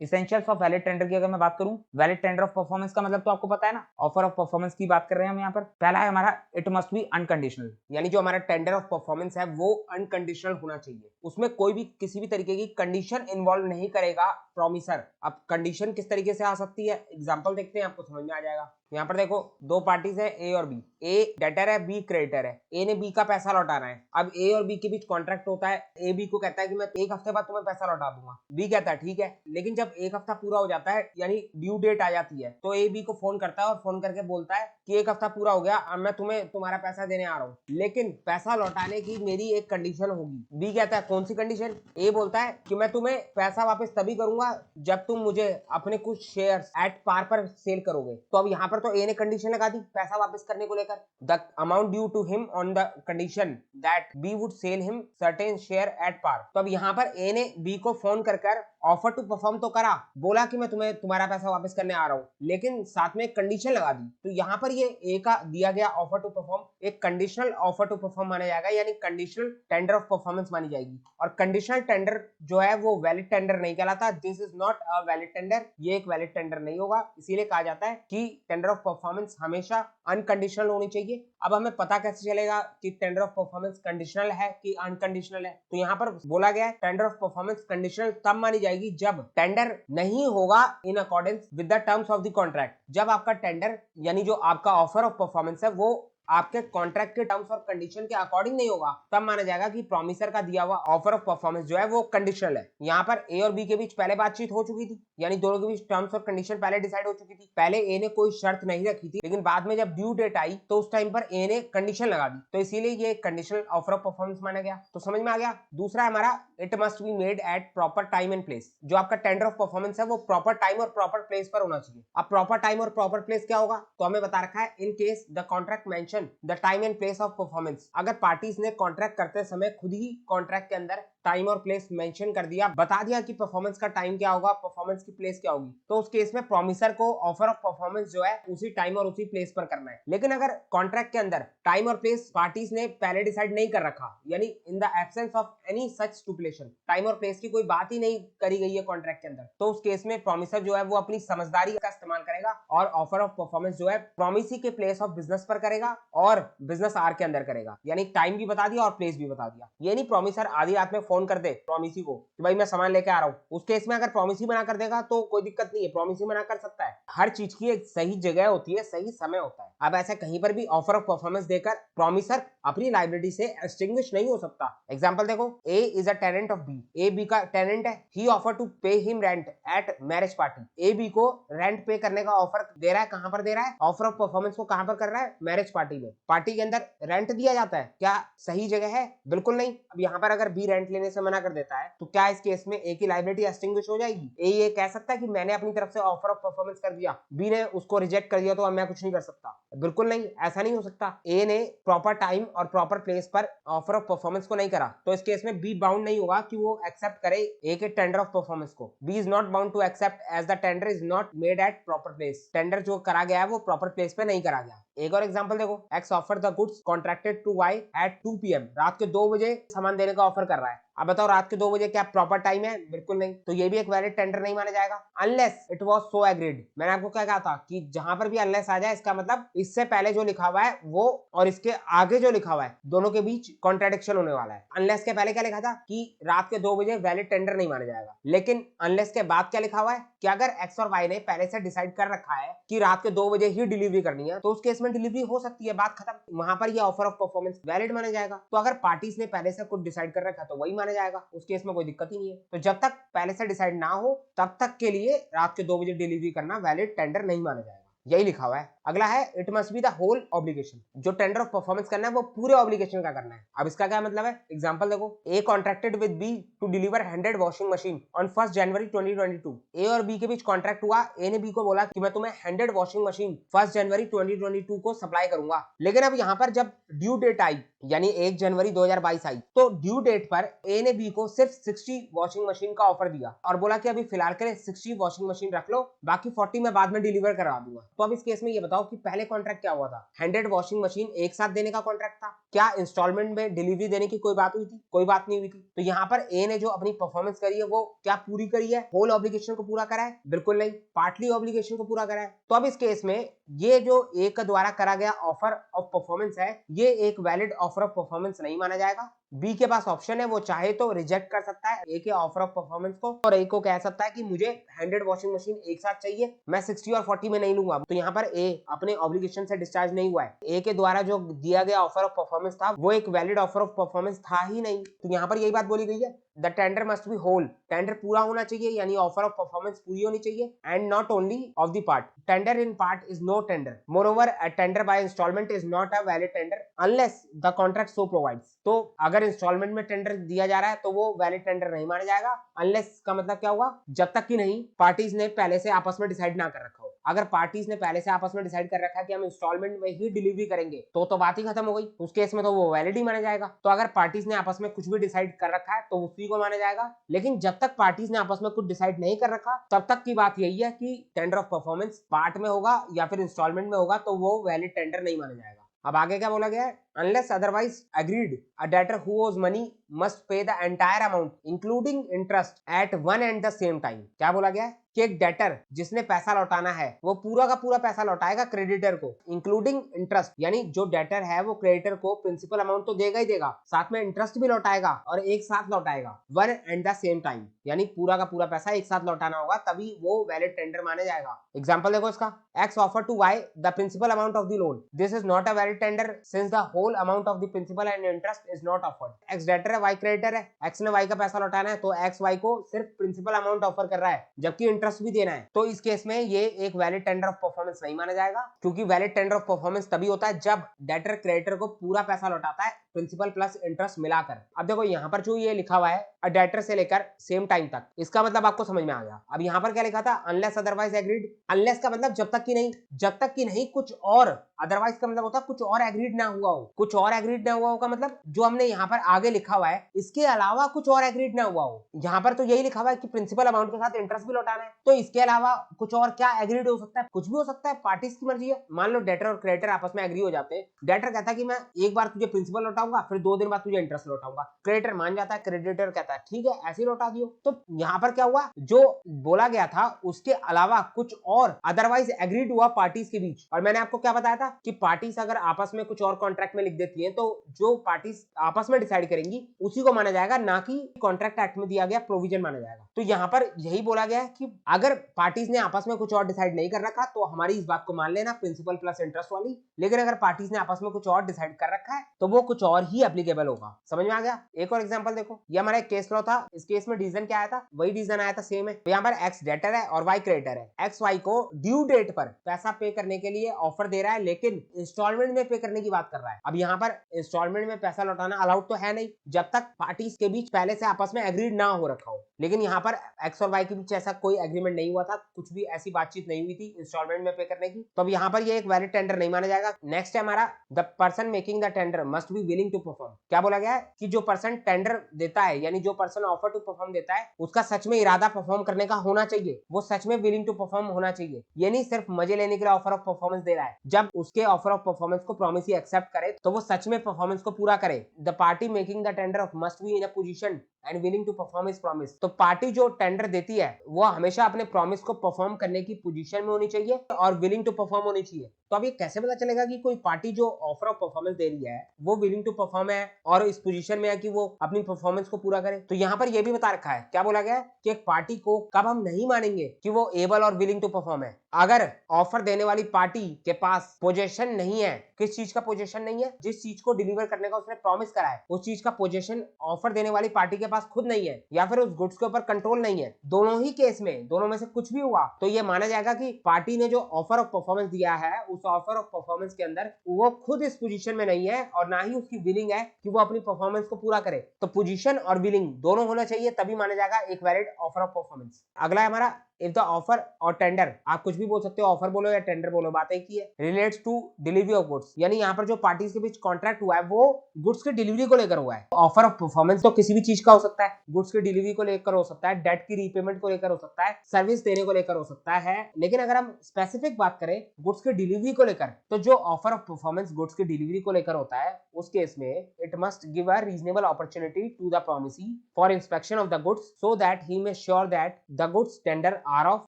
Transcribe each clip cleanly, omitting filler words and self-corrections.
Essentials of valid tender की अगर मैं बात करूं, वैलिड टेंडर ऑफ परफॉर्मेंस का मतलब तो आपको पता है ना, ऑफर ऑफ परफॉर्मेंस की बात कर रहे हैं हम यहाँ पर। पहला है हमारा इट मस्ट बी अनकंडीशनल, यानी जो हमारा टेंडर ऑफ परफॉर्मेंस है वो अनकंडीशनल होना चाहिए, उसमें कोई भी किसी भी तरीके की कंडीशन इन्वॉल्व नहीं करेगा प्रॉमिसर। अब कंडीशन किस तरीके से आ सकती है, एग्जांपल देखते हैं, आपको समझ में आ जाएगा। यहाँ पर देखो दो पार्टीज है ए और बी, ए डेटर है बी क्रेडिटर है, ए ने बी का पैसा लौटाना है। अब ए और बी के बीच कॉन्ट्रैक्ट होता है, ए बी को कहता है कि मैं एक हफ्ते बाद तुम्हें पैसा लौटा दूंगा, बी कहता है ठीक है। लेकिन जब एक हफ्ता पूरा हो जाता है यानी ड्यू डेट आ जाती है, तो ए बी को फोन करता है और फोन करके बोलता है कि एक हफ्ता पूरा हो गया, अब मैं तुम्हें तुम्हारा पैसा देने आ रहा हूँ, लेकिन पैसा लौटाने की मेरी एक कंडीशन होगी। बी कहता है कौन सी कंडीशन, ए बोलता है कि मैं तुम्हें पैसा वापस तभी करूंगा जब तुम मुझे अपने कुछ शेयर्स एट पार पर सेल करोगे। तो अब यहाँ पर तो ए ने कंडीशन लगा दी पैसा वापस करने को लेकर, the amount due to him on the condition that B would sell him certain share at par. तो अब यहाँ पर ए ने बी को फोन कर ऑफर टू परफॉर्म तो करा, बोला कि मैं तुम्हें तुम्हारा पैसा वापस करने आ रहा हूँ, लेकिन साथ में एक कंडीशन लगा दी। तो यहाँ पर ये ए का दिया गया ऑफर टू परफॉर्म एक कंडीशनल ऑफर टू परफॉर्म माना जाएगा, यानी कंडीशनल टेंडर ऑफ परफॉर्मेंस मानी जाएगी। और कंडीशनल टेंडर जो है वो वैलिड टेंडर नहीं कहलाता, this is not a valid tender, ये एक वैलिड टेंडर नहीं होगा। इसीलिए कहा जाता है कि टेंडर ऑफ परफॉर्मेंस हमेशा अनकंडीशनल होनी चाहिए। अब हमें पता कैसे चलेगा कि टेंडर ऑफ परफॉर्मेंस कंडीशनल है कि अनकंडीशनल है, तो यहाँ पर बोला गया है टेंडर ऑफ परफॉर्मेंस कंडीशनल तब मानी जाएगी जब टेंडर नहीं होगा in accordance with the terms of the contract. जब आपका टेंडर यानी जो आपका ऑफर ऑफ परफॉर्मेंस है वो आपके कॉन्ट्रैक्ट के टर्म्स और कंडीशन के अकॉर्डिंग नहीं होगा, तब माना जाएगा कि प्रॉमिसर का दिया हुआ ऑफर ऑफ परफॉर्मेंस जो है वो कंडीशनल है। यहाँ पर ए और बी के बीच पहले बातचीत हो चुकी थी, यानी दोनों के बीच टर्म्स और कंडीशन पहले डिसाइड हो चुकी थी। पहले ए ने कोई शर्त नहीं रखी थी, लेकिन बाद में जब ड्यू डेट आई तो उस टाइम पर ए ने कंडीशन लगा दी, तो इसीलिए ये कंडीशनल ऑफर ऑफ परफॉर्मेंस माना गया। तो समझ में आ गया। दूसरा है हमारा it must be made at proper time and place. जो आपका टेंडर ऑफ परफॉर्मेंस है वो प्रॉपर टाइम और प्रॉपर प्लेस पर होना चाहिए। अब प्रॉपर टाइम और प्रॉपर प्लेस क्या होगा, तो हमें बता रखा है in case the contract mention the time and place of performance. अगर पार्टीज ने कॉन्ट्रैक्ट करते समय खुद ही कॉन्ट्रैक्ट के अंदर टाइम और प्लेस मेंशन कर दिया, बता दिया कि परफॉर्मेंस का टाइम क्या होगा, परफॉर्मेंस की प्लेस क्या होगी, तो उस केस में प्रॉमिसर को ऑफर ऑफ परफॉर्मेंस जो है उसी टाइम और उसी प्लेस पर करना है। लेकिन अगर कॉन्ट्रैक्ट के अंदर टाइम और प्लेस पार्टीज ने पहले डिसाइड नहीं कर रखा, यानी in the absence of any such stipulation, time और प्लेस की कोई बात ही नहीं करी गई है कॉन्ट्रैक्ट के अंदर, तो उस केस में प्रॉमिसर जो है वो अपनी समझदारी का इस्तेमाल करेगा और ऑफर ऑफ परफॉर्मेंस जो है प्रॉमिसी के प्लेस ऑफ बिजनेस पर करेगा और बिजनेस आर के अंदर करेगा, यानी टाइम भी बता दिया और प्लेस भी बता दिया। ये नहीं प्रॉमिसर आधी रात में फोन कर दे प्रॉमिसी को कि भाई मैं सामान लेके आ रहा हूँ, उस केस में अगर प्रॉमिसी मना कर देगा तो कोई दिक्कत नहीं है, प्रॉमिसी मना कर सकता है। हर चीज की एक सही जगह होती है, सही समय होता है। अब ऐसा कहीं पर भी ऑफर ऑफ परफॉर्मेंस देकर प्रॉमिसर अपनी लायबिलिटी से एक्सटिंग्विश नहीं हो सकता। एग्जांपल देखो, A is a tenant of B, A B का टेनेंट है, he offer to pay him rent at marriage party. A B को रेंट पे करने का ऑफर दे रहा है, कहां पर दे रहा है, ऑफर ऑफ परफॉर्मेंस को कहां पर कर रहा है, मैरिज पार्टी में। पार्टी के अंदर रेंट दिया जाता है, क्या सही जगह है, बिल्कुल नहीं। अब यहाँ पर अगर बी रेंट लेने से मना कर देता है तो क्या इस केस में ए की लायबिलिटी एक्सटिंग्विश हो जाएगी? ए ये कह सकता है कि मैंने अपनी तरफ से ऑफर ऑफ परफॉर्मेंस कर दिया, बी ने उसको रिजेक्ट कर दिया तो अब मैं कुछ नहीं कर सकता? बिल्कुल नहीं, ऐसा नहीं हो सकता। ए ने प्रॉपर टाइम और प्रॉपर प्लेस पर ऑफर ऑफ परफॉर्मेंस को नहीं करा, तो इस केस में बी बाउंड नहीं होगा कि वो एक्सेप्ट करे ए के टेंडर ऑफ परफॉर्मेंस को। B is not bound to accept as the tender is not made at proper place. Tender जो करा गया है वो प्रॉपर प्लेस पे नहीं करा गया। एक और एग्जांपल देखो, X offer the goods contracted to Y at 2 PM, रात के 2 बजे सामान देने का ऑफर कर रहा है। अब बताओ रात के 2 बजे क्या प्रॉपर टाइम है? बिल्कुल नहीं, तो ये भी एक वैलिड टेंडर नहीं माना जाएगा unless it was so agreed. मैंने आपको क्या कहा था कि जहां पर भी अनलेस आ जाए इसका मतलब इससे पहले जो लिखा हुआ है वो और इसके आगे जो लिखा हुआ है दोनों के बीच कॉन्ट्राडिक्शन होने वाला है। अनलेस के पहले क्या लिखा था कि रात के 2 बजे वैलिड टेंडर नहीं माना जाएगा, लेकिन अनलेस के बाद क्या लिखा हुआ है कि अगर एक्स और वाई ने पहले से डिसाइड कर रखा है कि रात के 2 बजे ही डिलीवरी करनी है तो उस केस में डिलीवरी हो सकती है, बात खत्म। वहां पर ये ऑफर ऑफ परफॉर्मेंस वैलिड माना जाएगा। तो अगर पार्टीज ने पहले से कुछ डिसाइड कर रखा है तो वही माना जाएगा, उस केस में कोई दिक्कत ही नहीं है। तो जब तक पहले से डिसाइड ना हो तब तक के लिए रात के 2 बजे डिलीवरी करना वैलिड टेंडर नहीं माना जाएगा, यही लिखा हुआ है। अगला है it must be the whole obligation. जो टेंडर ऑफ परफॉर्मेंस करना है वो पूरे ऑब्लिगेशन का करना है। अब इसका क्या मतलब है, एग्जांपल देखो, A contracted with B to deliver 100 washing machine on 1 January 2022। A और बी के बीच कॉन्ट्रैक्ट हुआ, ए ने बी को बोला कि मैं तुम्हें 100 वॉशिंग मशीन 1 जनवरी 2022 को सप्लाई करूंगा। लेकिन अब यहाँ पर जब ड्यू डेट आई यानी 1 जनवरी 2022 आई, तो ड्यू डेट पर ए ने बी को सिर्फ 60 वॉशिंग मशीन का ऑफर दिया और बोला कि अभी फिलहाल के लिए 60 वॉशिंग मशीन रख लो, बाकी 40 मैं बाद में डिलीवर करा दूंगा। तो अब इस केस में ये बताओ बताओ कि पहले कॉन्ट्रैक्ट क्या हुआ था? 100 वॉशिंग मशीन एक साथ देने का कॉन्ट्रैक्ट था। क्या इंस्टॉलमेंट में डिलीवरी देने की कोई बात हुई थी? कोई बात नहीं हुई थी। तो यहाँ पर ए ने जो अपनी परफॉर्मेंस करी है वो क्या पूरी करी है? होल ऑब्लिगेशन को पूरा करा है? बिल्कुल नहीं, पार्टली ऑब्लिगेशन को पूरा करा है। तो अब इस केस में ये जो ए के द्वारा करा गया ऑफर ऑफ परफॉर्मेंस है, ये एक वैलिड ऑफर ऑफ परफॉर्मेंस नहीं माना जाएगा। बी के पास ऑप्शन है, वो चाहे तो रिजेक्ट कर सकता है ए के ऑफर ऑफ परफॉर्मेंस को, और ए को कह सकता है कि मुझे 100 वॉशिंग मशीन एक साथ चाहिए, मैं 60 और 40 में नहीं लूंगा। तो यहाँ पर ए अपने ऑब्लिगेशन से डिस्चार्ज नहीं हुआ है। ए के द्वारा जो दिया गया ऑफर ऑफ परफॉर्मेंस था वो एक वैलिड ऑफर ऑफ परफॉर्मेंस था ही नहीं। तो यहाँ पर यही बात बोली गई है, the tender must be whole, tender पूरा होना चाहिए, यानी ऑफर ऑफ परफॉर्मेंस पूरी होनी चाहिए, and not only of the part. Tender in part is no tender, moreover a tender by instalment is not a valid tender unless the contract so provides. तो अगर instalment में tender दिया जा रहा है तो वो वैलिड टेंडर नहीं माना जाएगा, अनलेस का मतलब क्या हुआ? जब तक कि नहीं पार्टीज ने पहले से आपस में डिसाइड ना कर रखा हो। अगर पार्टीज ने पहले से आपस में डिसाइड कर रखा है कि हम इंस्टॉलमेंट में ही डिलीवरी करेंगे तो बात ही खत्म हो गई, उस केस में तो वो वैलिड ही माना जाएगा। तो अगर पार्टीज ने आपस में कुछ भी डिसाइड कर रखा है तो उसी को माना जाएगा, लेकिन जब तक पार्टीज ने आपस में कुछ डिसाइड नहीं कर रखा तब तक की बात यही है कि टेंडर ऑफ परफॉर्मेंस पार्ट में होगा या फिर इंस्टॉलमेंट में होगा तो वो वैलिड टेंडर नहीं माना जाएगा। अब आगे क्या बोला गया है? Unless otherwise agreed, a debtor who owes money must pay the entire amount, including interest, at one and the same time. क्या बोला गया है कि एक डेटर जिसने पैसा लौटाना है वो पूरा का पूरा पैसा लौटाएगा क्रेडिटर को, इंक्लूडिंग इंटरेस्ट, यानी जो डेटर है वो क्रेडिटर को प्रिंसिपल अमाउंट तो देगा ही देगा, साथ में इंटरेस्ट भी लौटाएगा और एक साथ लौटाएगा, one and the same time, यानी पूरा का पूरा पैसा एक साथ लौटाना होगा, तभी वो वैलिड टेंडर माने जाएगा। एग्जाम्पल देखो इसका, X offer to Y the principal amount of the loan, this is not a valid tender since the whole amount of the principal and interest is not offered. X debtor है, Y creditor है, X ने Y का पैसा लौटाना है तो x Y को सिर्फ प्रिंसिपल अमाउंट ऑफर कर रहा है जबकि इंटरेस्ट भी देना है। तो इस केस में ये एक वैलिड टेंडर ऑफ परफॉर्मेंस नहीं माना जाएगा, क्योंकि वैलिड टेंडर ऑफ परफॉर्मेंस तभी होता है जब डेटर क्रेडिटर को पूरा पैसा लौटाता है प्रिंसिपल प्लस इंटरेस्ट मिलाकर। अब देखो यहाँ पर जो ये लिखा हुआ है डेटर से लेकर सेम टाइम तक, इसका मतलब आपको समझ में आ गया। अब यहाँ पर क्या लिखा था? Unless otherwise agreed. अनलेस का मतलब जब तक कि नहीं, जब तक कि नहीं कुछ और, अदरवाइज का मतलब होता है कुछ और एग्रीड ना हुआ हो। कुछ और एग्रीड ना हुआ हो का मतलब जो हमने यहाँ पर आगे लिखा हुआ है इसके अलावा कुछ और एग्रीड ना हुआ हो। यहाँ पर तो यही लिखा हुआ है कि प्रिंसिपल अमाउंट के साथ इंटरेस्ट भी लौटाना है, तो इसके अलावा कुछ और क्या एग्रीड हो सकता है? कुछ भी हो सकता है, पार्टीज की मर्जी है। मान लो डेटर और क्रेडिटर आपस में एग्री हो जाते हैं, डेटर कहता है कि मैं एक बार तुझे प्रिंसिपल लौटाऊंगा, फिर 2 दिन बाद तुझे इंटरेस्ट लौटाऊंगा, क्रेडिटर मान जाता है, क्रेडिटर कहता है ठीक है ऐसे ही लौटा दियो। तो यहाँ पर क्या हुआ? जो बोला गया था उसके अलावा कुछ और अदरवाइज एग्रीड हुआ पार्टीज के बीच। और मैंने आपको क्या बताया था कि पार्टीज अगर आपस में कुछ और कॉन्ट्रैक्ट में लिख देती हैं तो जो पार्टीज आपस में डिसाइड करेंगी उसी को माना जाएगा, ना कि कॉन्ट्रैक्ट एक्ट में दिया गया प्रोविजन माना जाएगा। तो यहाँ पर यही बोला गया है कि अगर पार्टीज ने आपस में कुछ और डिसाइड नहीं कर रखा तो हमारी इस बात को मान लेना प्रिंसिपल प्लस इंटरेस्ट वाली, लेकिन अगर पार्टीज ने आपस में कुछ और डिसाइड कर रखा है तो वो कुछ और ही एप्लीकेबल होगा। समझ में आ गया? एक और एग्जांपल देखो, ये हमारा एक केस लॉ था, इस केस में डिसीजन क्या आया था? वही डिसीजन आया था, सेम है। तो यहाँ पर एक्स डेटर है और वाई क्रेडिटर है। एक्स वाई को ड्यू डेट पर पैसा पे करने के लिए ऑफर दे रहा है, लेकिन इंस्टॉलमेंट में पे करने की बात कर रहा है। अब यहाँ पर इंस्टॉलमेंट में पैसा लौटाना अलाउड तो है नहीं जब तक पार्टीज के बीच पहले से आपस में एग्रीड ना हो रखा हो, लेकिन यहाँ पर एक्स और वाई के बीच ऐसा कोई एग्रीमेंट नहीं हुआ था, कुछ भी ऐसी बातचीत नहीं हुई थी इंस्टॉलमेंट में पे करने की, तो अब यहाँ पर ये एक वैलिड टेंडर नहीं माना जाएगा। नेक्स्ट है हमारा, the person making the tender must be willing to perform. क्या बोला गया है कि जो पर्सन टेंडर देता है, यानी जो पर्सन ऑफर टू परफॉर्म देता है, उसका सच में इरादा परफॉर्म करने का होना चाहिए, वो सच में विलिंग टू परफॉर्म होना चाहिए। ये नहीं सिर्फ मजे लेने के लिए ऑफर ऑफ परफॉर्मेंस दे रहा है, जब उसके ऑफर ऑफ परफॉर्मेंस को प्रॉमिस ही एक्सेप्ट करे तो वो सच में परफॉर्मेंस को पूरा करे। The party making the tender must be in a position and willing to perform his promise. तो पार्टी जो टेंडर देती है वो हमेशा अपने प्रॉमिस को परफॉर्म करने की पोजीशन में होनी चाहिए और विलिंग टू परफॉर्म होनी चाहिए। तो अब ये कैसे पता चलेगा कि कोई पार्टी जो ऑफर ऑफ परफॉर्मेंस दे रही है वो विलिंग टू परफॉर्म है और इस पोजीशन में है कि वो अपनी परफॉर्मेंस को पूरा करे? तो यहाँ पर ये भी बता रखा है, क्या बोला गया है कि एक पार्टी को कब हम नहीं मानेंगे कि वो एबल और विलिंग टू परफॉर्म है? अगर ऑफर देने वाली पार्टी के पास पोजीशन नहीं है। किस चीज का पोजीशन नहीं है? जिस चीज को डिलीवर करने का उसने प्रॉमिस करा है उस चीज का पोजीशन ऑफर देने वाली पार्टी के पास खुद नहीं है, या फिर उस गुड्स के ऊपर कंट्रोल नहीं है। दोनों ही केस में, दोनों में से कुछ भी हुआ तो ये माना जाएगा कि पार्टी ने जो ऑफर ऑफ परफॉर्मेंस दिया है उस ऑफर ऑफ परफॉर्मेंस के अंदर वो खुद इस पोजीशन में नहीं है और ना ही उसकी विलिंग है कि वो अपनी परफॉर्मेंस को पूरा करे। तो पोजीशन और विलिंग दोनों होना चाहिए, तभी माना जाएगा एक वैलिड ऑफर ऑफ परफॉर्मेंस। अगला है हमारा इफ द ऑफर और टेंडर, आप कुछ भी बोल सकते हो, ऑफर बोलो या टेंडर बोलो, बात एक ही है, relates to delivery of goods, यानी यहाँ पर जो पार्टीज के बीच कॉन्ट्रैक्ट हुआ है वो गुड्स की डिलीवरी को लेकर हुआ है। ऑफर ऑफ परफॉर्मेंस तो किसी भी चीज का हो सकता है, गुड्स की डिलीवरी को लेकर हो सकता है, डेट की रीपेमेंट को लेकर हो सकता है, सर्विस देने को लेकर हो सकता है। लेकिन अगर हम स्पेसिफिक बात करें गुड्स की डिलीवरी को लेकर, तो जो ऑफर ऑफ परफॉर्मेंस गुड्स की डिलीवरी को लेकर होता है उस केस में it must give a reasonable opportunity to the promisee for inspection of the goods so that he may sure that the goods tender are of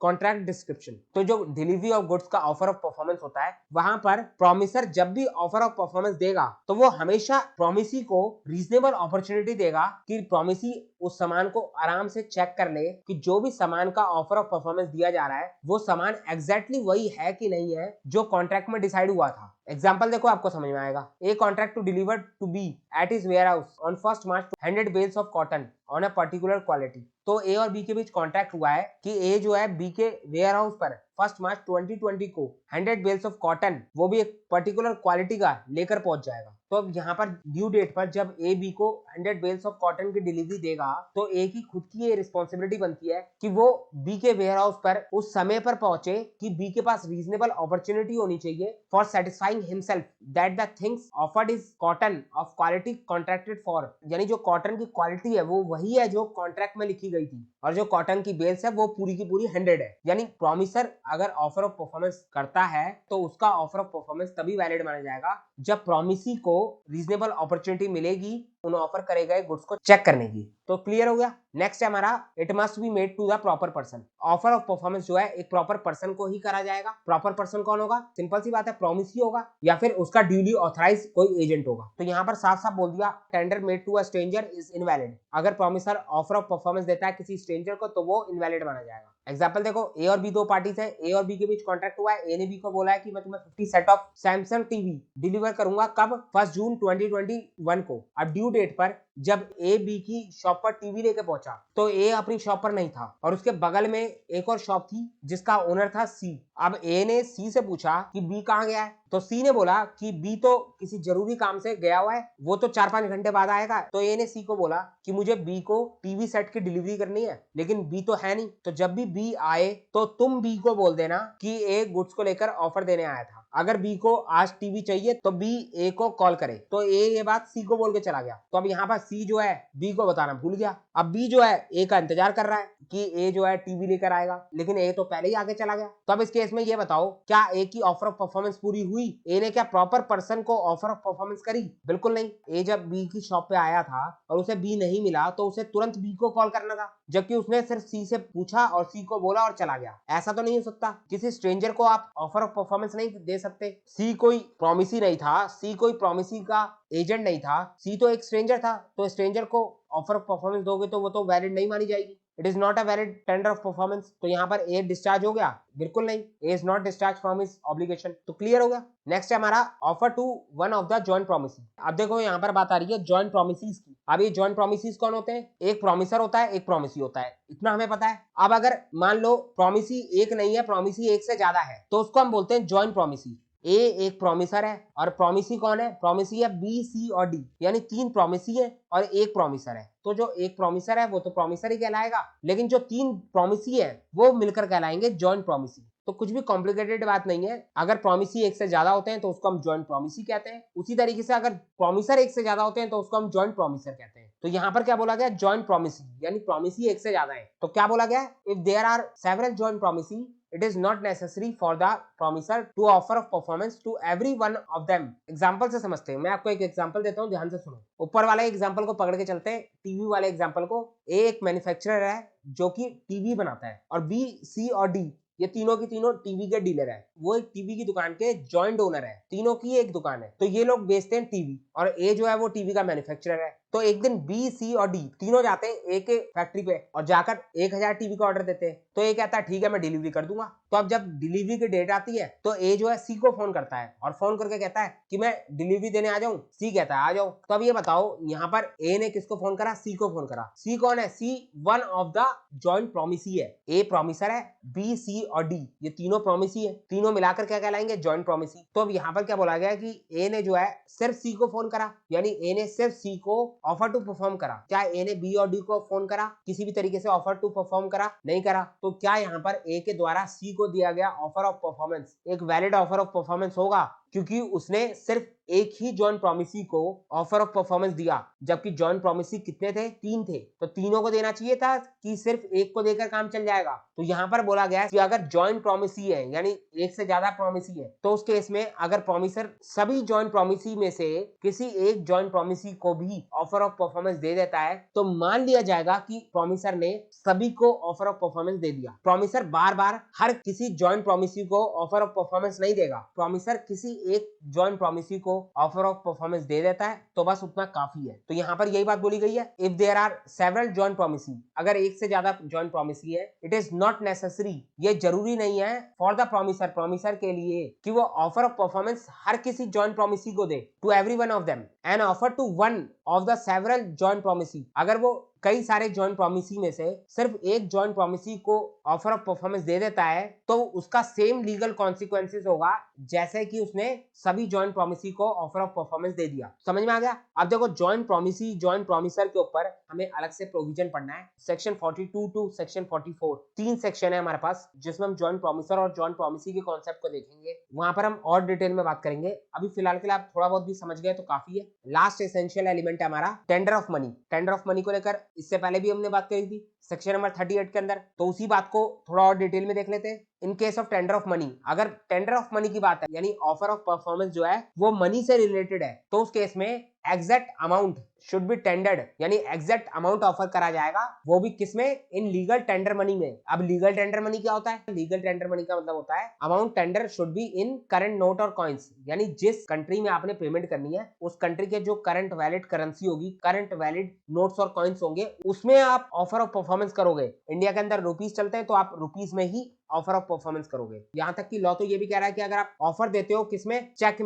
contract description. तो जो delivery of goods का offer of performance होता है वहां पर promisor जब भी offer of performance देगा तो वो हमेशा प्रोमिसी को रीजनेबल अपॉर्चुनिटी देगा कि प्रोमिसी उस सामान को आराम से चेक कर ले कि जो भी सामान का ऑफर ऑफ परफॉर्मेंस दिया जा रहा है वो सामान एग्जैक्टली वही है कि नहीं है जो कॉन्ट्रैक्ट में डिसाइड हुआ था। एग्जाम्पल देखो, आपको समझ में आएगा। A contract to deliver to B at his warehouse on 1 March 100 bales of cotton on a particular quality. तो ए और बी के बीच कॉन्ट्रैक्ट हुआ है कि ए जो है बी के वेयर हाउस पर 1 March 2020 को 100 बेल्स ऑफ कॉटन, वो भी एक पर्टिकुलर क्वालिटी का, लेकर पहुंच जाएगा। तो अब यहाँ पर ड्यू डेट पर जब ए बी को 100 बेल्स ऑफ कॉटन की डिलीवरी देगा तो ए की खुद की ये रिस्पॉन्सिबिलिटी बनती है कि वो बी के वेयर हाउस पर उस समय पर पहुंचे कि बी के पास रीजनेबल अपॉर्चुनिटी होनी चाहिए for satisfying himself that the things offered is cotton of quality contracted for, यानी जो कॉटन की क्वालिटी है वो वही है जो कॉन्ट्रैक्ट में लिखी गई थी और जो कॉटन की बेल्स है वो पूरी की पूरी 100 है। यानी प्रोमिसर अगर ऑफर ऑफ परफॉर्मेंस करता है तो उसका ऑफर ऑफ परफॉर्मेंस तभी वैलिड माना जाएगा जब प्रोमिसी को रीजनेबल अपॉर्चुनिटी मिलेगी उन ऑफर करे गए गुड्स को चेक करने की। तो क्लियर हो गया। नेक्स्ट है हमारा it must be made to the proper person. Offer of performance जो है एक प्रॉपर पर्सन को ही करा जाएगा। प्रॉपर पर्सन कौन होगा? सिंपल सी बात है, प्रोमिसी होगा या फिर उसका ड्यूली ऑथराइज कोई एजेंट होगा। तो यहाँ पर साफ साफ बोल दिया tender made to a stranger is invalid. अगर प्रोमिसर ऑफर ऑफ परफॉर्मेंस देता है किसी स्ट्रेंजर को तो वो इनवैलिड माना जाएगा। एग्जाम्पल देखो, ए और बी दो पार्टीज है, ए और बी के बीच कॉन्ट्रैक्ट हुआ है। ए ने बी को बोला है कि मैं तुम्हें 50 set of Samsung TV deliver करूंगा कब? 1 जून 2021 को। अब ड्यू डेट पर जब ए बी की शॉप पर टीवी लेके पहुंचा तो ए अपनी शॉप पर नहीं था और उसके बगल में एक और शॉप थी जिसका ओनर था सी। अब ए ने सी से पूछा कि बी कहाँ गया है, तो सी ने बोला कि बी तो किसी जरूरी काम से गया हुआ है, वो तो 4-5 घंटे बाद आएगा। तो ए ने सी को बोला कि मुझे बी को टीवी सेट की डिलीवरी करनी है, लेकिन बी तो है नहीं। तो जब भी बी आए तो तुम बी को बोल देना कि ए गुड्स को लेकर ऑफर देने आया था। अगर बी को आज टीवी चाहिए तो बी ए को कॉल करे। तो ए ये बात सी को बोल के चला गया। तो अब यहाँ पर सी जो है बी को बताना भूल गया। अब बी जो है ए का इंतजार कर रहा है कि ए जो है टीवी लेकर आएगा, लेकिन ए तो पहले ही आगे चला गया। तो अब इस केस में ये बताओ, क्या ए की ऑफर ऑफ परफॉर्मेंस पूरी हुई? ए ने क्या प्रॉपर पर्सन को ऑफर ऑफ परफॉर्मेंस करी? बिल्कुल नहीं। ए जब बी की शॉप पे आया था और उसे बी नहीं मिला तो उसे तुरंत बी को कॉल करना था, जबकि उसने सिर्फ सी से पूछा और सी को बोला और चला गया। ऐसा तो नहीं हो सकता। किसी स्ट्रेंजर को आप ऑफर ऑफ परफॉर्मेंस नहीं दे सकते। सी कोई प्रोमिसी नहीं था, सी कोई प्रोमिसी का एजेंट नहीं था, सी तो एक स्ट्रेंजर था। तो स्ट्रेंजर को ऑफर ऑफ परफॉर्मेंस दोगे तो वो तो वैलिड नहीं मानी जाएगी। It is not a valid tender of performance. तो यहाँ पर ए डिस्चार्ज हो गया? बिल्कुल नहीं, A is not discharge from his obligation. तो क्लियर हो गया। नेक्स्ट है हमारा offer to one of the joint promisee. अब देखो यहाँ पर बात आ रही है जॉइंट प्रोमिसीज की। अब ये जॉइंट प्रोमिसीज कौन होते हैं? एक प्रोमिसर होता है, एक प्रोमिसी होता है, इतना हमें पता है। अब अगर मान लो प्रोमिसी एक नहीं है, प्रोमिसी एक से ज्यादा है, तो उसको हम बोलते हैं जॉइंट प्रोमिसी। ए एक प्रोमिसर है और प्रोमिसी कौन है? प्रोमिसी है बी, सी और डी, यानी 3 प्रोमिसी है और एक प्रोमिसर है। तो जो एक प्रोमिसर है वो तो प्रोमिसर ही कहलाएगा, लेकिन जो 3 प्रोमिसी है वो मिलकर कहलाएंगे जॉइंट प्रोमिसी। तो कुछ भी कॉम्प्लिकेटेड बात नहीं है। अगर प्रोमिसी एक से ज्यादा होते हैं तो उसको हम जॉइंट प्रोमिसी कहते हैं। उसी तरीके से अगर प्रोमिसर एक से ज्यादा होते हैं तो उसको हम जॉइंट प्रोमिसर कहते हैं। तो यहाँ पर क्या बोला गया? जॉइंट प्रोमिसी, यानी प्रोमिसी एक से ज्यादा है। तो क्या बोला गया? If there are several joint promisee it is not necessary for the promiser to offer of performance to every one of them। Example से समझते हैं। मैं आपको एक एग्जाम्पल देता हूँ, ध्यान से सुनो। ऊपर वाले एग्जाम्पल को पकड़ के चलते हैं, टीवी वाले एग्जाम्पल को। ए एक मैन्युफैक्चरर है जो कि टीवी बनाता है और बी, सी और डी ये तीनों की तीनों टीवी के डीलर है। वो एक टीवी की दुकान के जॉइंट ओनर है, तीनों की एक दुकान है। तो ये लोग बेचते हैं टीवी और ए जो है वो टीवी का मैन्युफैक्चरर है। तो एक दिन बी, सी और डी तीनों जाते हैं ए के फैक्ट्री पे और जाकर 1000 टीवी का ऑर्डर देते हैं। तो ए कहता है ठीक है मैं डिलीवरी कर दूंगा। तो अब जब डिलीवरी की डेट आती है तो ए जो है सी को फोन करता है और फोन करके कहता है कि मैं डिलीवरी देने आ जाऊं। सी कहता है आ जाओ। तो अब ये बताओ यहाँ पर ए ने किसको फोन करा? सी को फोन करा। सी कौन है? C one of the joint promisee है। ए प्रोमिसर है, बी, सी और डी ये तीनों प्रोमिसी है। तीनों मिलाकर क्या कहलाएंगे? Joint promisee. तो अब यहाँ पर क्या बोला गया कि ए ने जो है सिर्फ सी को फोन करा, यानी ए ने सिर्फ सी को ऑफर टू परफॉर्म करा, क्या ए ने बी और डी को फोन करा, किसी भी तरीके से ऑफर टू परफॉर्म करा, नहीं करा, तो क्या यहाँ पर ए के द्वारा सी को दिया गया ऑफर ऑफ परफॉर्मेंस एक वैलिड ऑफर ऑफ परफॉर्मेंस होगा, क्योंकि उसने सिर्फ एक ही जॉइंट प्रॉमिसी को ऑफर ऑफ परफॉर्मेंस दिया, जबकि जॉइंट प्रॉमिसी कितने थे, 3 थे, तो तीनों को देना चाहिए था कि सिर्फ एक को देकर काम चल जाएगा। तो यहाँ पर बोला गया है कि अगर जॉइंट प्रॉमिसी है यानी एक से ज्यादा प्रॉमिसी है, तो उस केस में अगर प्रॉमिसर सभी जॉइंट प्रॉमिसी में से किसी एक जॉइंट प्रॉमिसी को भी ऑफर ऑफ परफॉर्मेंस दे देता है, तो मान लिया जाएगा कि प्रॉमिसर ने सभी को ऑफर ऑफ परफॉर्मेंस दे दिया। प्रॉमिसर बार बार हर किसी जॉइंट प्रॉमिसी को ऑफर ऑफ परफॉर्मेंस नहीं देगा, प्रॉमिसर किसी एक जॉइंट प्रॉमिसी को ऑफर ऑफ परफॉर्मेंस दे देता है, तो बस उतना काफी है। तो यहाँ पर यही बात बोली गई है, if there are several joint promisee, अगर एक से ज्यादा जॉइंट प्रॉमिसी है, इट इज नॉट नेसेसरी, ये जरूरी नहीं है फॉर द प्रॉमिसर के लिए कि वो ऑफर ऑफ परफॉर्मेंस हर किसी जॉइंट प्रॉमिसी को दे, to every one of them, an offer to one of the several joint promisee, अगर वो कई सारे जॉइंट प्रॉमिसी में से सिर्फ एक जॉइंट प्रॉमिसी को ऑफर ऑफ परफॉर्मेंस दे देता है, तो उसका सेम लीगल कॉन्सिक्वेंसेस होगा जैसे कि उसने सभी जॉइंट प्रॉमिसी को ऑफर ऑफ परफॉर्मेंस दे दिया। समझ में आ गया? अब देखो जॉइंट प्रॉमिसी जॉइंट प्रॉमिसर के ऊपर हमें अलग से प्रोविजन पढ़ना है, सेक्शन 42 टू सेक्शन 44, 3 सेक्शन है हमारे पास जिसमें हम जॉइंट प्रॉमिसर और जॉइंट प्रॉमिसी के कॉन्सेप्ट को देखेंगे, वहां पर हम और डिटेल में बात करेंगे। अभी फिलहाल के लिए आप थोड़ा बहुत भी समझ गए तो काफी है। लास्ट एसेंशियल एलिमेंट है हमारा tender of money. Tender of money को लेकर इससे पहले भी हमने बात करी थी सेक्शन नंबर 38 के अंदर, तो उसी बात को थोड़ा और डिटेल में देख लेते हैं। In case of tender of money, अगर टेंडर ऑफ मनी की बात है यानी ऑफर ऑफ परफॉर्मेंस जो है वो मनी से रिलेटेड है, तो उस केस में exact amount should be tendered, यानी एग्जैक्ट अमाउंट ऑफर करा जाएगा, वो भी किसमें, इन लीगल टेंडर मनी में। अब लीगल टेंडर मनी क्या होता है? लीगल टेंडर मनी का मतलब होता है amount tender should be in current note और कॉइन्स, यानी जिस कंट्री में आपने पेमेंट करनी है उस कंट्री के जो करंट वैलिड करेंसी होगी, करंट वैलिड नोट्स और कॉइन्स होंगे, उसमें आप ऑफर ऑफ परफॉर्मेंस करोगे। इंडिया के अंदर रुपीस चलते हैं तो आप रुपीस में ही ऑफर ऑफ परफॉर्मेंस करोगे। यहाँ तक कि लॉ तो ये भी कह रहा है कि अगर आप ऑफर देते हो किसमें, चेक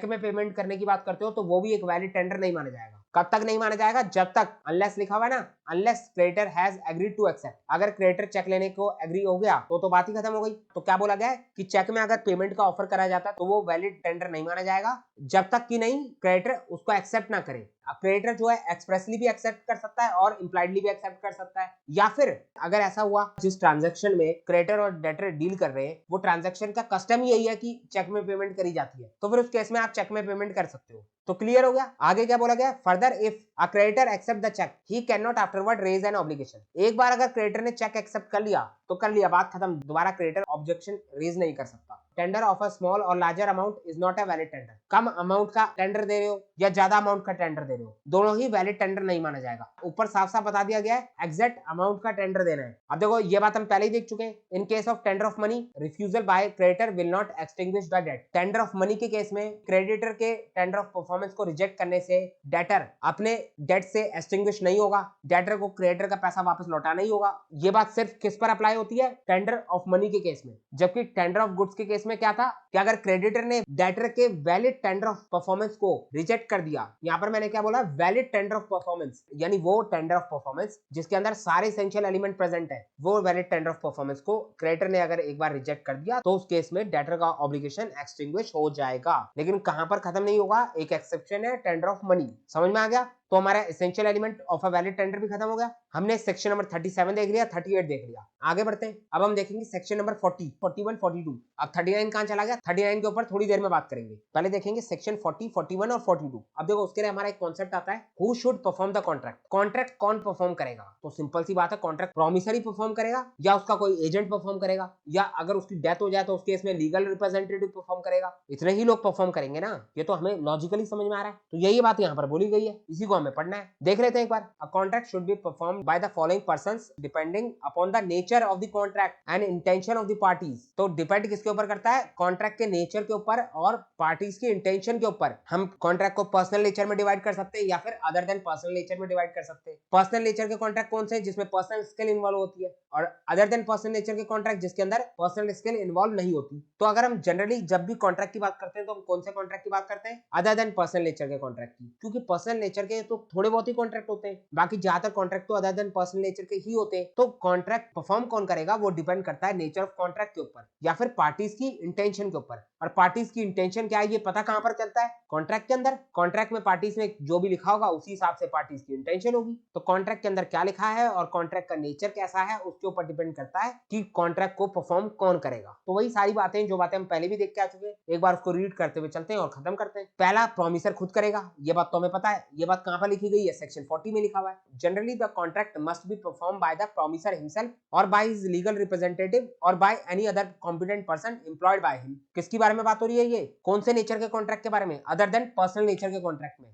में पेमेंट करने की बात करते हो, तो वो भी एक वैलिड टेंडर नहीं माना जाएगा। कब तक नहीं माना जाएगा? जब तक, अनलेस लिखा हुआ है ना, unless creditor has agreed to accept, अगर क्रेडिटर चेक लेने को एग्री हो गया तो बात ही खत्म हो गई। तो क्या बोला गया है कि चेक में अगर पेमेंट का ऑफर करा जाता है तो वो वैलिड टेंडर नहीं माना जाएगा जब तक कि नहीं क्रेडिटर उसको एक्सेप्ट ना करे। अब क्रेडिटर जो है एक्सप्रेसली भी एक्सेप्ट कर सकता है और इंप्लाइडली भी एक्सेप्ट कर सकता है, या फिर अगर ऐसा हुआ जिस ट्रांजैक्शन में क्रेडिटर और डेटर डील कर रहे हैं वो ट्रांजैक्शन का कस्टम यही है कि चेक में पेमेंट करी जाती है, तो फिर उस केस में आप चेक में पेमेंट कर सकते हो। तो क्लियर हो गया? आगे क्या बोला गया? Further if a creditor accept the cheque he can not afterward raise an obligation, एक बार अगर क्रेडिटर ने चेक एक्सेप्ट कर लिया तो कर लिया, बात खत्म, दोबारा क्रेडिटर ऑब्जेक्शन रेज नहीं कर सकता। टेंडर ऑफ अ स्मॉल और larger amount is not a valid tender, come amount का टेंडर दे रहे हो या ज्यादा अमाउंट का टेंडर दे रहे हो, दोनों ही वैलिड टेंडर नहीं माना जाएगा। ऊपर साफ साफ बता दिया गया है एग्जैक्ट अमाउंट का टेंडर देना है। अब देखो ये बात हम पहले ही देख चुके हैं। In case of tender of money refusal by creditor will not extinguish the debt, tender of money के केस में क्रेडिटर के टेंडर ऑफ परफॉर्मेंस को रिजेक्ट करने से डेटर अपने डेट से एक्सटिंग्विश नहीं होगा, डेटर को क्रेडिटर का पैसा वापस लौटाना ही होगा। ये बात सिर्फ किस पर अप्लाई होती है? टेंडर ऑफ मनी के केस में। जबकि टेंडर ऑफ गुड्स के केस में क्या था कि अगर क्रेडिटर ने डेटर के वैलिड टेंडर ऑफ परफॉर्मेंस को रिजेक्ट कर दिया, यहां पर मैंने क्या बोला, वैलिड टेंडर ऑफ परफॉर्मेंस, यानी वो टेंडर ऑफ परफॉर्मेंस जिसके अंदर सारे एसेंशियल एलिमेंट प्रेजेंट है, वो वैलिड टेंडर ऑफ परफॉर्मेंस को क्रेडिटर ने अगर एक बार रिजेक्ट कर दिया तो उस केस में डेटर का ऑब्लिगेशन एक्सटिंग्विश हो जाएगा। लेकिन कहां पर खत्म नहीं होगा? एक एक्सेप्शन है टेंडर ऑफ मनी। समझ में आ गया? तो हमारा essential element of a valid tender भी खत्म हो गया। हमने सेक्शन नंबर 37 देख लिया, 38 देख लिया। आगे बढ़ते हैं, अब हम देखेंगे सेक्शन नंबर 40, 41, 42। अब 39 कहां चला गया? 39 के ऊपर थोड़ी देर में बात करेंगे, पहले देखेंगे सेक्शन 40, 41 और 42। अब देखो उसके लिए हमारा एक कॉन्सेप्ट आता है, who should perform the contract. Contract कौन परफॉर्म करेगा? तो सिंपल सी बात है, कॉन्ट्रैक्ट प्रॉमिसरी परफॉर्म करेगा या उसका कोई एजेंट परफॉर्म करेगा, या अगर उसकी डेथ हो जाए तो उस केस में लीगल रिप्रेजेंटेटिव परफॉर्म करेगा। इतने ही लोग परफॉर्म करेंगे ना, ये तो हमें लॉजिकली समझ में आ रहा है। तो यही बात यहाँ पर बोली गई है, इसी को हमें पढ़ना है। देख लेते हैं एक बार। A contract should be performed by the following persons depending upon the nature of the contract and intention of the parties. तो डिपेंड किसके ऊपर करता है? कॉन्ट्रैक्ट के नेचर के ऊपर और पार्टीज की इंटेंशन के ऊपर। हम कॉन्ट्रैक्ट को पर्सनल नेचर में डिवाइड कर सकते हैं या फिर अदर देन पर्सनल नेचर में डिवाइड कर सकते हैं। पर्सनल नेचर के कॉन्ट्रैक्ट कौन से हैं? जिसमें पर्सनल स्किल इन्वॉल्व होती है, और अदर देन पर्सनल नेचर के कॉन्ट्रैक्ट जिसके अंदर पर्सनल स्किल इन्वॉल्व नहीं होती। तो अगर हम जनरली जब भी कॉन्ट्रैक्ट की बात करते हैं तो हम कौन से कॉन्ट्रैक्ट की बात करते हैं? अदर देन पर्सनल नेचर के कॉन्ट्रैक्ट की, क्योंकि पर्सनल नेचर के तो थोड़े बहुत ही कॉन्ट्रैक्ट होते हैं, बाकी ज्यादातर कॉन्ट्रैक्ट तो अदर देन पर्सनल नेचर के ही होते हैं। तो कॉन्ट्रैक्ट परफॉर्म कौन करेगा वो डिपेंड करता है नेचर ऑफ कॉन्ट्रैक्ट के ऊपर या फिर पार्टीज की इंटेंशन के ऊपर। और पार्टीज की इंटेंशन क्या है ये पता कहां पर चलता है? कॉन्ट्रैक्ट के अंदर। कॉन्ट्रैक्ट में पार्टीज में जो भी लिखा होगा उसी हिसाब से पार्टीज की इंटेंशन होगी। तो कॉन्ट्रैक्ट के अंदर क्या लिखा है और कॉन्ट्रैक्ट का नेचर कैसा है उसके ऊपर डिपेंड करता है कि कॉन्ट्रैक्ट को परफॉर्म कौन करेगा। तो वही सारी बातें जो बातें हम पहले भी देख के आ चुके हैं, एक बार उसको रीड करते हुए चलते हैं और खत्म करते हैं। पहला, प्रोमिसर खुद करेगा, ये बात तो हमें पता है। ये बात कहां पर लिखी गई है? सेक्शन 40 में लिखा हुआ है। Generally the contract must be perform by the promisor himself और बाय हिज लीगल रिप्रेजेंटेटिव और by any other competent person employed by him. किसके बारे में बात हो रही है? ये कौन से नेचर के कॉन्ट्रैक्ट के बारे में? अदर देन पर्सनल नेचर के कॉन्ट्रैक्ट में।